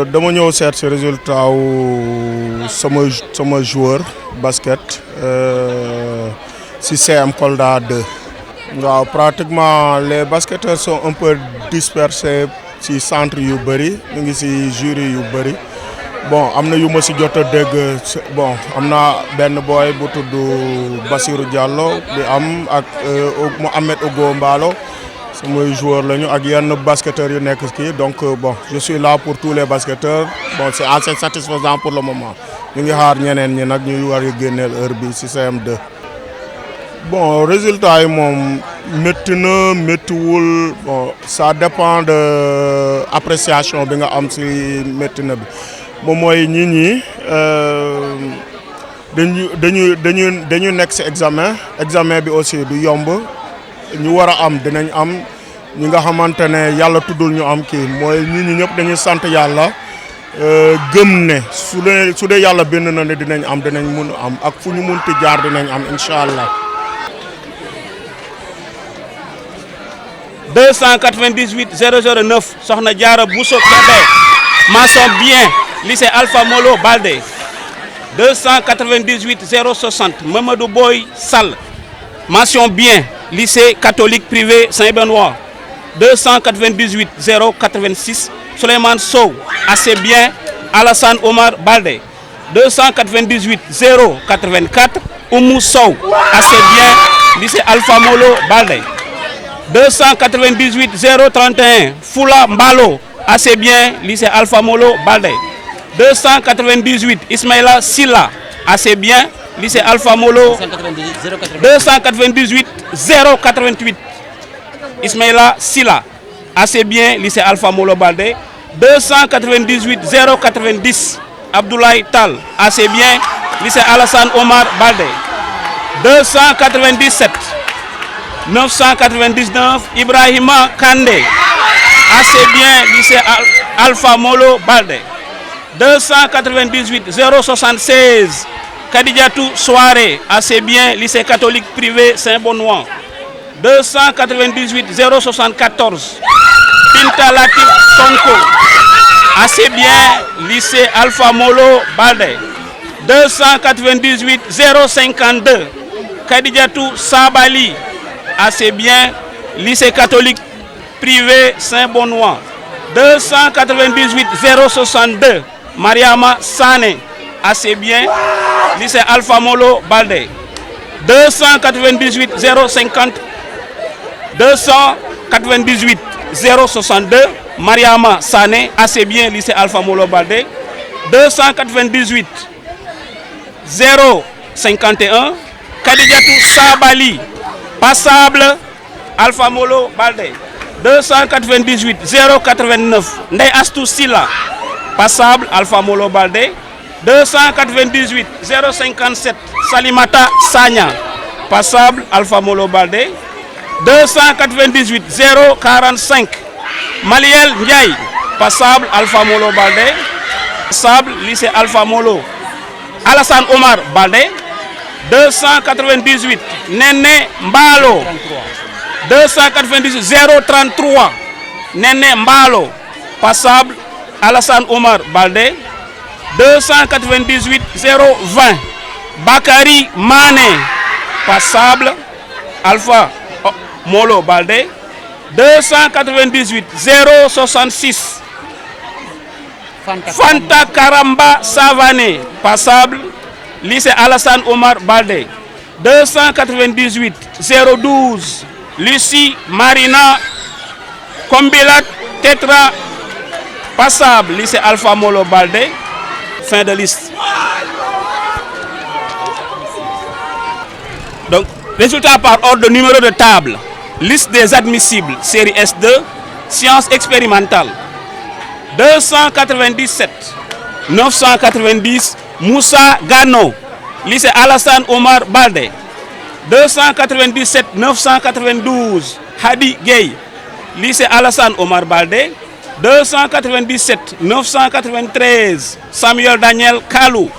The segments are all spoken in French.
dama ñëw seet si résultat wu sama joueur basket si CM Kolda 2. waaw pratiquement les basketteurs sont un peu dispersés si centre yu bëri ñu ngi si jury yu bëri bon am na yu ma si jot a dégg bon am na benn boy bu tudd Bassirou Diallo bi am ak Mohamed Ogo Mbalo samay joueur lañu ak yenn basketteurs yu nekk kii donc bon je suis là pour tous les basketteurs bon c'est assez satisfaisant pour le moment ñu ngi xaar ñeneen ñi nag ñuy war a génneel heure bi si CM2. bon résultat yi moom métti na méttiwul bon ça dépend de appréciation bi nga am si métti na bi moom mooy nit ñi dañu nekk si examen bi aussi du yomb ñu war a am dinañ am ñi nga xamante ne yàlla tuddul ñu am kii mooy nit ñi ñëpp dañuy sant yàlla gëm ne su dee yàlla bind na ne dinañ mun am ak fu ñu munti jaar dinañ am incha allah. 298 009 Soxna Diarra Bousso Kébé mention bien lycée Alpha Molo Baldé. 298 060 Mamadou Boy Sall mention bien lycée catholique privé Saint-Benoît. 298 086 Souleymane Sow assez bien Alassane Omar Baldé. 298 084 Oumou Sow assez bien lycée Alpha Molo Baldé. 298 031 Foula Mbalo assez bien lycée Alpha Molo Baldé. 298 Ismaïla Silla assez bien lycée Alpha Molo. 298 088 Ismaïla Silla assez bien lycée Alpha Molo Baldé. 298 090 Abdoulaye Tal assez bien lycée Alassane Omar Baldé. 297 999 Ibrahima Kandé assez bien lycée Alpha Molo Baldé. 298 076 Kadidiatou Soare assez bien lycée catholique privé Saint-Benoît. 298 074 Binta Latif Sonko assez bien lycée Alpha Molo Baldé. 298 052 Kadidiatou Sabali assez bien lycée catholique privé Saint-Benoît. 298 062 Mariama Sané assez bien lycée Alpha Molo Baldé. 298 050 298 062 Mariama Sané assez bien lycée Alpha Molo Baldé. 298 051 Kadidiatou Sabali passable Alpha Molo Baldé. 298 089 Ndeye Astou Silla passable Alpha Molo Baldé. 298 057 Salimata Sagna passable Alpha Molo Baldé. 298 045 Maliel Ndiaye passable Alpha Molo Baldé. Passable lycée Alpha Molo Alassane Omar Baldé. 298 Néné Mbalo. 298 033 Néné Mbalo passable Alassane Omar Baldé. 298 020 Bakary Mané passable Alpha Molo Baldé. 298 066 Fanta Karamba Savané passable lycée Alassane Omar Baldé. 298 012 Lucie Marina Kombilat Tetra passable lycée Alpha Molo Baldé. Fin de liste. Donc résultat par ordre de numéro de table. Liste des admissibles série S2 sciences expérimentales. 297 990 Moussa Gano lycée Alassane Omar Baldé. 297 992 Hadi Gueye lycée Alassane Omar Baldé. 297 993 Samuel Daniel Kalou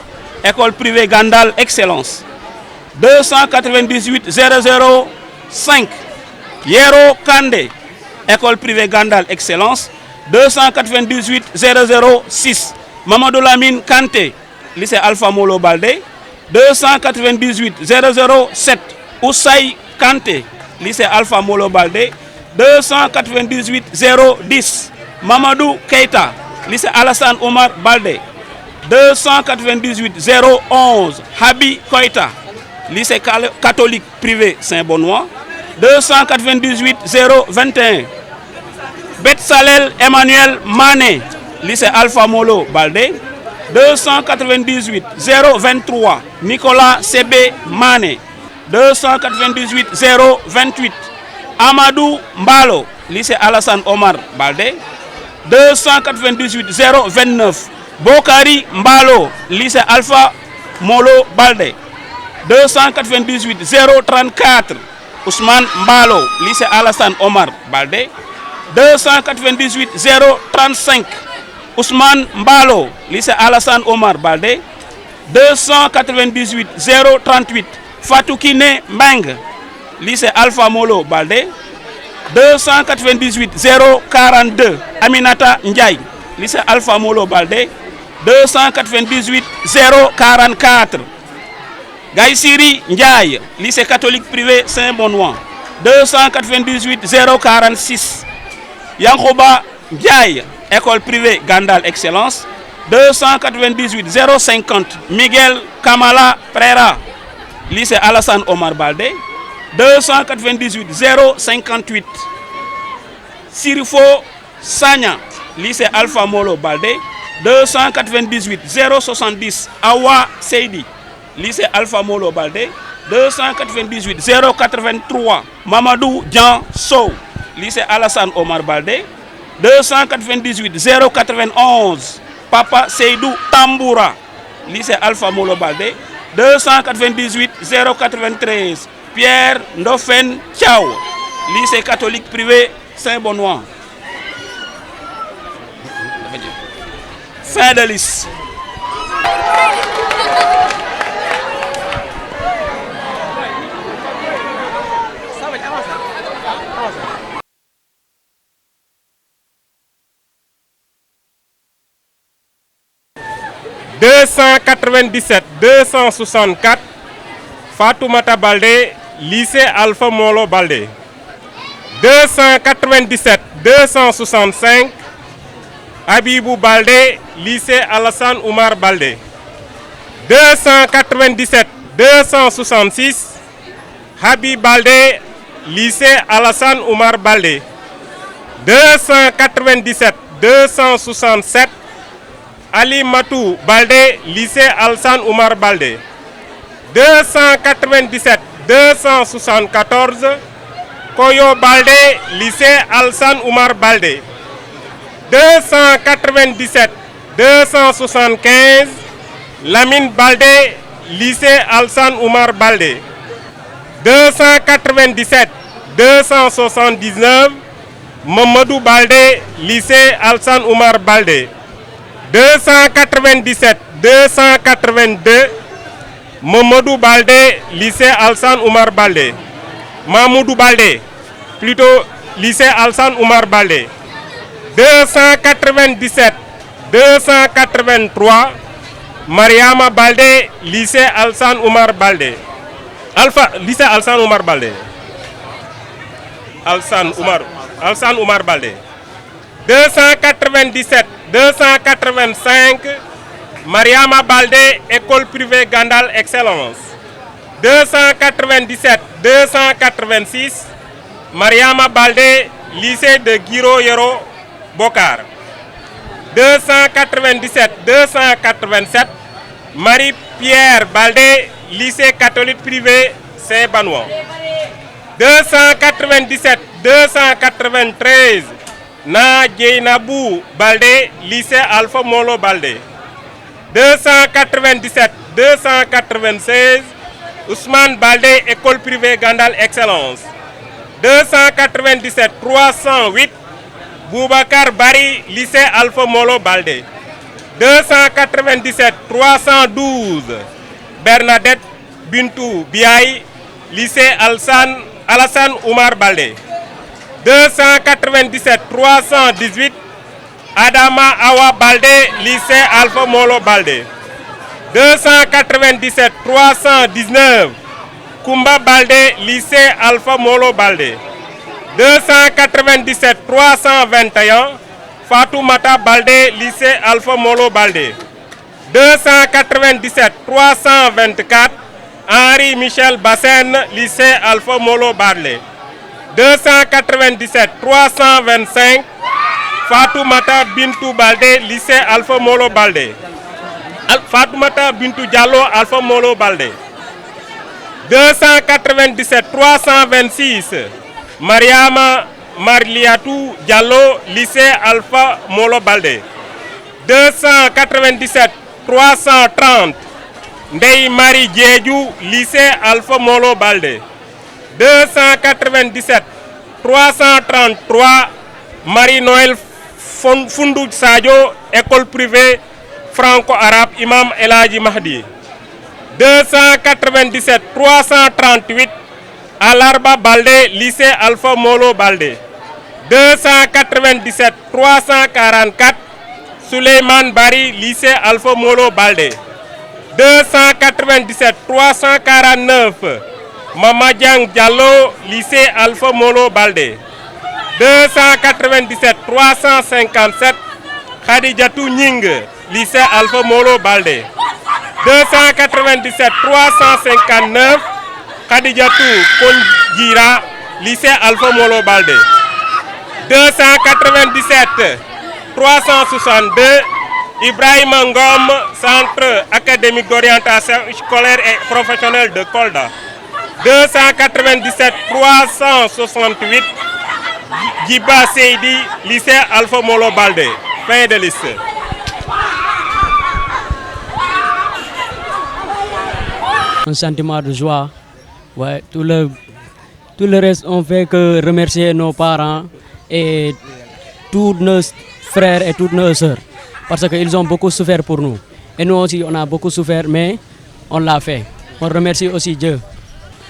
école privée Gandal Excellence. 298 005 Yero Kandé école privée Gandal Excellence. 298 006. Mamadou Lamine Kanté, lycée Alpha Molo Baldé. 298 007. Oussaï Kanté, lycée Alpha Molo Baldé. 298 010. Mamadou Keita, lycée Alassane Omar Baldé. 298 011. Habi Koita, lycée catholique privé Saint-Benoît. 298 021. Betsalel Emmanuel Mané, lycée Alpha Molo Baldé. 298 023. Nicolas Sebe Mané. 298 028. Amadou Mbalo, lycée Alassane Omar Baldé. 298 029. Bokari Mbalo, lycée Alpha Molo Baldé. 298 034. Ousmane Mbalo, lycée Alassane Omar Baldé. 298 035. Ousmane Mbalo, lycée Alassane Omar Baldé. 298 038. Fatou Kiné Mbeng, lycée Alpha Molo Baldé. 298 042. Aminata Ndiaye, lycée Alpha Molo Baldé. 298 044. Gaïsiri Ndiaye, lycée catholique privé Saint-Benoît. 298 046. Yankoba Ndiaye, école privée Gandal Excellence. 298 050. Miguel Kamala Prera, lycée Alassane Omar Baldé. 298 058. Sirifo Sagna, lycée Alpha Molo Baldé. 298 070. Awa Seydi, lycée Alpha Molo Baldé. 298 083. Mamadou Dian Sow, lycée Alassane Omar Baldé. 298 091. Papa Seydou Tamboura, lycée Alpha Molo Baldé. 298 093. Pierre Ndofen Thiaw, lycée catholique privé Saint-Benoît. Fin de liste. « 297 264 Fatoumata Baldé, lycée Alpha Molo Baldé. 297 265 Habibou Baldé, lycée Alassane Oumar Baldé. 297 266 Habib Baldé, lycée Alassane Oumar Baldé. 297 267 Ali Matou Baldé, lycée Alassane Oumar Baldé. 297 274 Koyo Baldé, lycée Alassane Oumar Baldé. 297 275 Lamine Baldé, lycée Alassane Oumar Baldé. 297 279 Mamadou Baldé, lycée Alassane Oumar Baldé. 297 282 Mamadou Baldé, lycée Alassane Oumar Baldé. Mamoudou Baldé, plutôt lycée Alassane Oumar Baldé. 297 283 Mariama Baldé, lycée Alassane Oumar Baldé. Lycée Alassane Oumar Baldé. Alassane Oumar Baldé. 297 285 Mariama Baldé, école privée Gandal Excellence. 297 286 Mariama Baldé, lycée de Guiro Yoro Bokar. 297 287 Marie-Pierre Baldé, lycée catholique privé Saint-Benoît. 297 293 Nadjeynabou Baldé, lycée Alpha Molo Baldé. 297 296 Ousmane Baldé, école privée Gandal Excellence. 297 308 Boubacar Bari, lycée Alpha Molo Baldé. 297 312 Bernadette Bintou Biaye, lycée Alassane Oumar Baldé. 297 318 Adama Awa Balde, lycée Alpha Molo Balde. 297 319, Kumba Balde, lycée Alpha Molo Balde. 297 321, Fatoumata Balde, lycée Alpha Molo Balde. 297 324, Henri Michel Bassène, lycée Alpha Molo Balde. 297 325, Fatoumata Bintou Balde, lycée Alpha Molo Balde. Fatoumata Bintou Diallo, Alpha Molo Balde. 297 326, Mariama Marliatou Diallo, lycée Alpha Molo Balde. 297 330, Ndei Marie Diédiou, lycée Alpha Molo Balde. 297 333, Marie-Noël Fundou Sadio, école privée franco-arabe Imam El Hadji Mahdi. 297 338, Alarba Balde, lycée Alpha Molo Balde. 297 344, Souleymane Bari, lycée Alpha Molo Balde. 297 349, Mamadiang Diallo, lycée Alpha Molo Balde. 297 357, Khadijatou Ning, lycée Alpha Molo Balde. 297 359, Khadijatou Konjira, lycée Alpha Molo Balde. 297 362, Ibrahim Ngom, centre académique d'orientation scolaire et professionnelle de Kolda. 297 368, Djiba Seydi, lycée Alpha Molo Balde. Fin de liste. Un sentiment de joie. Ouais, tout le reste, on fait que remercier nos parents et tous nos frères et toutes nos sœurs. Parce qu'ils ont beaucoup souffert pour nous. Et nous aussi, on a beaucoup souffert, mais on l'a fait. On remercie aussi Dieu.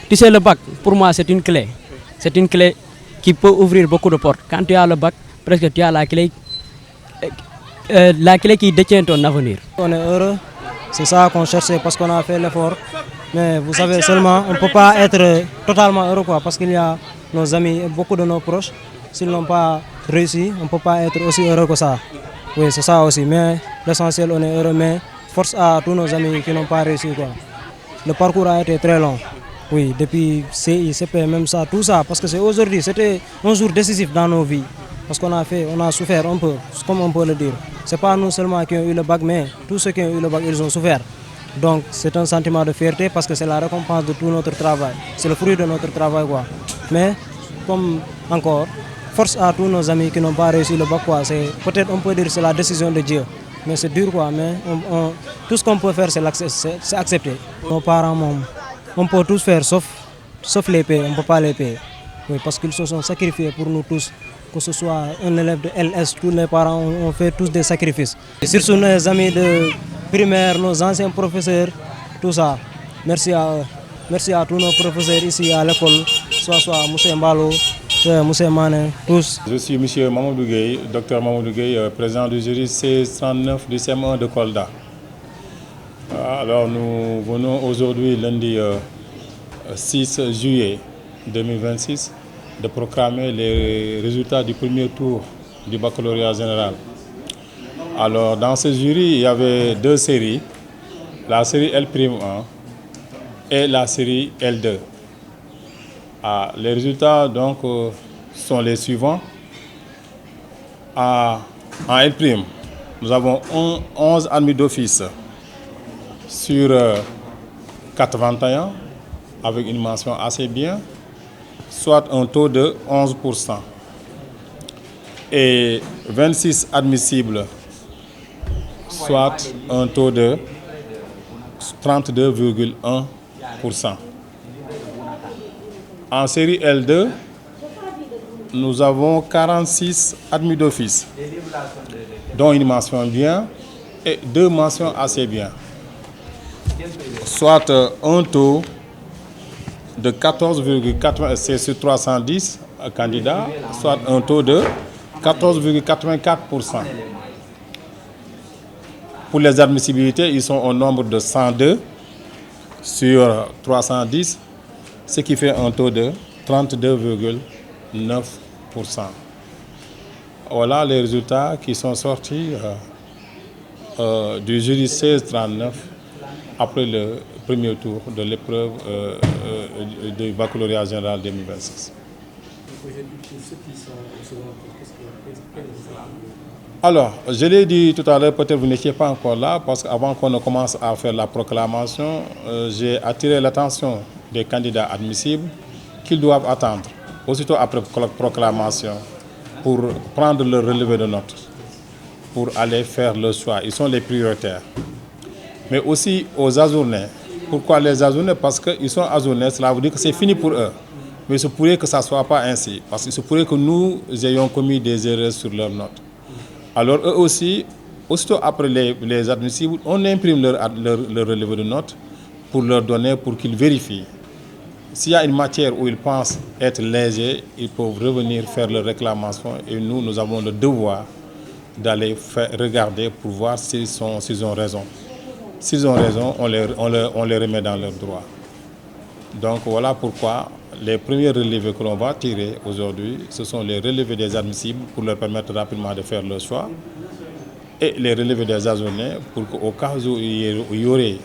Tu sais, le bac, pour moi, c'est une clé. C'est une clé qui peut ouvrir beaucoup de portes. Quand tu as le bac, presque tu as la clé qui détient ton avenir. On est heureux, c'est ça qu'on cherchait parce qu'on a fait l'effort. Mais vous savez seulement, on ne peut pas être totalement heureux parce qu'il y a nos amis et beaucoup de nos proches. S'ils n'ont pas réussi, on ne peut pas être aussi heureux que ça. Oui, c'est ça aussi. Mais l'essentiel, on est heureux. Mais force à tous nos amis qui n'ont pas réussi. Le parcours a été très long. Oui, depuis CI, CP, même ça, tout ça. Parce que c'est aujourd'hui, c'était un jour décisif dans nos vies. Parce qu'on a fait, on a souffert un peu, comme on peut le dire. Ce n'est pas nous seulement qui avons eu le bac, mais tous ceux qui ont eu le bac, ils ont souffert. Donc c'est un sentiment de fierté parce que c'est la récompense de tout notre travail. C'est le fruit de notre travail. Mais comme encore, force à tous nos amis qui n'ont pas réussi le bac. Peut-être on peut dire que c'est la décision de Dieu. Mais c'est dur mais tout ce qu'on peut faire c'est accepter. Nos parents, on peut tous faire sauf les payer, on ne peut pas les payer. Oui, parce qu'ils se sont sacrifiés pour nous tous. Que ce soit un élève de LS, tous les parents ont fait tous des sacrifices. Et surtout nos amis de primaire, nos anciens professeurs, tout ça. Merci à eux. Merci à tous nos professeurs ici à l'école, soit M. Mbalo, M. Mané, tous. Je suis M. Mamadou Gueye, Dr Mamadou Gueye, président du jury C39 du CM1 de Kolda. Alors nous venons aujourd'hui, lundi 6 juillet 2026, de proclamer les résultats du premier tour du baccalauréat général. Alors dans ce jury, il y avait deux séries, la série L'1 et la série L2. Les résultats donc sont les suivants. En L', nous avons 11 admis d'office sur 81 avec une mention assez bien, soit un taux de 11%. Et 26 admissibles, soit un taux de 32,1%. En série L2, nous avons 46 admis d'office, dont une mention bien et 2 mentions assez bien, soit un taux de 14,80 sur 310 candidats, soit un taux de 14,84%. Pour les admissibilités, ils sont au nombre de 102 sur 310, ce qui fait un taux de 32,9%. Voilà les résultats qui sont sortis du jury 1639 après le premier tour de l'épreuve du baccalauréat général 2026. Alors, je l'ai dit tout à l'heure, peut-être vous n'étiez pas encore là, parce qu'avant qu'on ne commence à faire la proclamation, j'ai attiré l'attention des candidats admissibles qu'ils doivent attendre, aussitôt après la proclamation, pour prendre le relevé de notes, pour aller faire le choix. Ils sont les prioritaires. Mais aussi aux ajournés. Pourquoi les ajournés? Parce qu'ils sont ajournés, cela veut dire que c'est fini pour eux. Mais il se pourrait que ça ne soit pas ainsi, parce qu'il se pourrait que nous ayons commis des erreurs sur leurs notes. Alors eux aussi, aussitôt après les admissibles, on imprime leur relevé de notes pour leur donner, pour qu'ils vérifient. S'il y a une matière où ils pensent être légers, ils peuvent revenir faire leur réclamation et nous avons le devoir d'aller regarder pour voir s'ils ont raison. S'ils ont raison, on les remet dans leurs droits. Donc voilà pourquoi les premiers relevés que l'on va tirer aujourd'hui, ce sont les relevés des admissibles pour leur permettre rapidement de faire leur choix et les relevés des ajournés pour qu'au cas où il y aurait,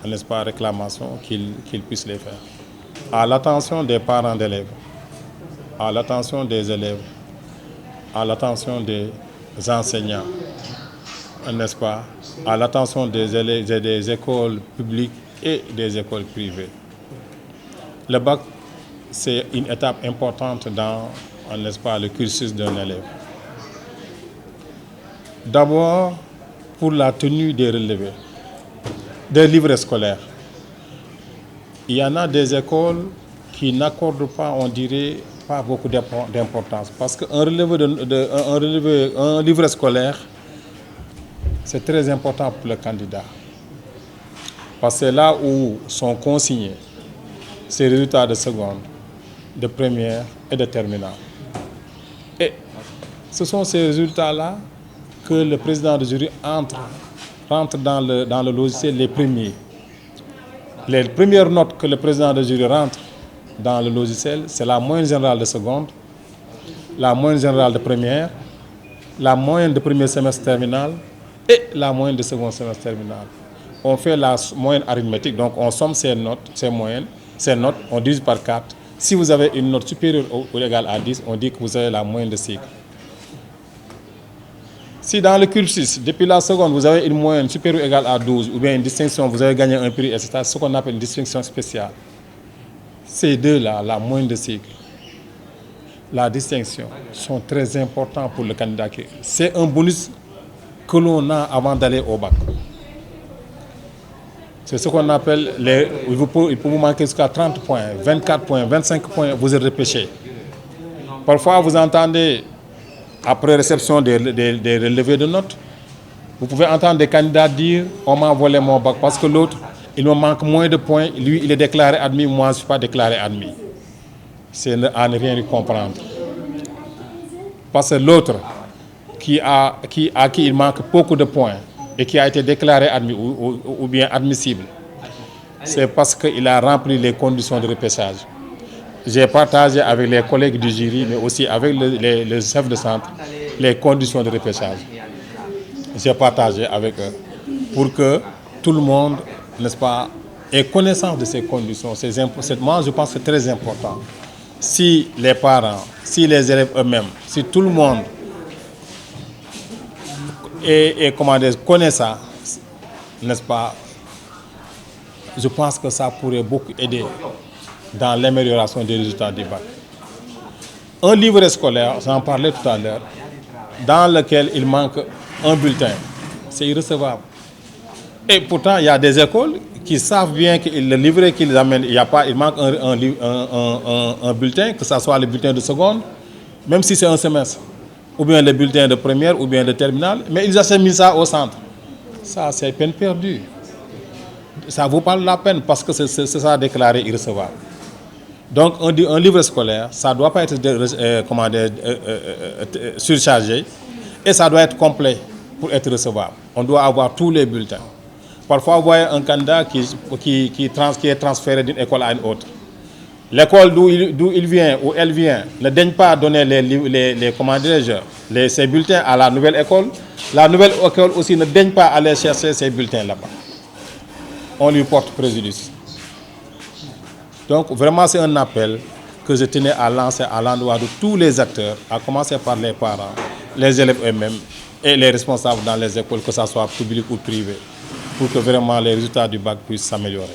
n'est-ce pas, réclamation, qu'ils puissent les faire. À l'attention des parents d'élèves, à l'attention des élèves, à l'attention des enseignants, n'est-ce pas, à l'attention des écoles publiques et des écoles privées. Le bac, c'est une étape importante dans, n'est-ce pas, le cursus d'un élève. D'abord, pour la tenue des relevés, des livres scolaires. Il y en a des écoles qui n'accordent pas, on dirait, pas beaucoup d'importance. Parce qu'un livre scolaire, c'est très important pour le candidat. Parce que c'est là où sont consignés ses résultats de seconde, de première et de terminale. Et ce sont ces résultats-là que le président du jury rentre dans le logiciel les premiers. Les premières notes que le président du jury rentre dans le logiciel, c'est la moyenne générale de seconde, la moyenne générale de première, la moyenne de premier semestre terminal et la moyenne de second semestre terminal. On fait la moyenne arithmétique, donc on somme ces notes, ces moyennes, ces notes, on divise par 4. Si vous avez une note supérieure ou égale à 10, on dit que vous avez la moyenne de cycle. Si dans le cursus, depuis la seconde, vous avez une moyenne supérieure ou égale à 12, ou bien une distinction, vous avez gagné un prix, etc., c'est ce qu'on appelle une distinction spéciale. Ces deux-là, la moyenne de cycle, la distinction, sont très importants pour le candidat. C'est un bonus que l'on a avant d'aller au bac. C'est ce qu'on appelle, il peut vous manquer jusqu'à 30 points, 24 points, 25 points, vous êtes repêché. Parfois, vous entendez, après réception des relevés de notes, vous pouvez entendre des candidats dire « on m'a volé mon bac parce que l'autre, il me manque moins de points, lui, il est déclaré admis, moi, je ne suis pas déclaré admis. » C'est à ne rien comprendre. Parce que l'autre, à qui il manque beaucoup de points, et qui a été déclaré admis ou bien admissible, c'est parce qu'il a rempli les conditions de repêchage. J'ai partagé avec les collègues du jury, mais aussi avec le chef de centre, les conditions de repêchage. J'ai partagé avec eux pour que tout le monde, n'est-ce pas, ait connaissance de ces conditions. Moi, je pense que c'est très important. Si les parents, si les élèves eux-mêmes, si tout le monde connaît ça, n'est-ce pas, je pense que ça pourrait beaucoup aider dans l'amélioration des résultats du bac. Un livre scolaire, j'en parlais tout à l'heure, dans lequel il manque un bulletin, c'est irrecevable. Et pourtant, il y a des écoles qui savent bien que le livret qu'ils amènent, il manque un bulletin, que ce soit le bulletin de seconde, même si c'est un semestre, ou bien le bulletin de première, ou bien de terminale, mais ils acheminent ça au centre. Ça, c'est peine perdue. Ça vaut pas la peine parce que c'est ça déclaré irrecevable. Donc un livre scolaire, ça ne doit pas être surchargé et ça doit être complet pour être recevable. On doit avoir tous les bulletins. Parfois, vous voyez un candidat qui est transféré d'une école à une autre. L'école d'où il vient ou elle vient ne daigne pas donner ces bulletins à la nouvelle école. La nouvelle école aussi ne daigne pas aller chercher ces bulletins là-bas. On lui porte préjudice. Donc vraiment c'est un appel que je tenais à lancer à l'endroit de tous les acteurs, à commencer par les parents, les élèves eux-mêmes et les responsables dans les écoles, que ce soit public ou privé, pour que vraiment les résultats du bac puissent s'améliorer.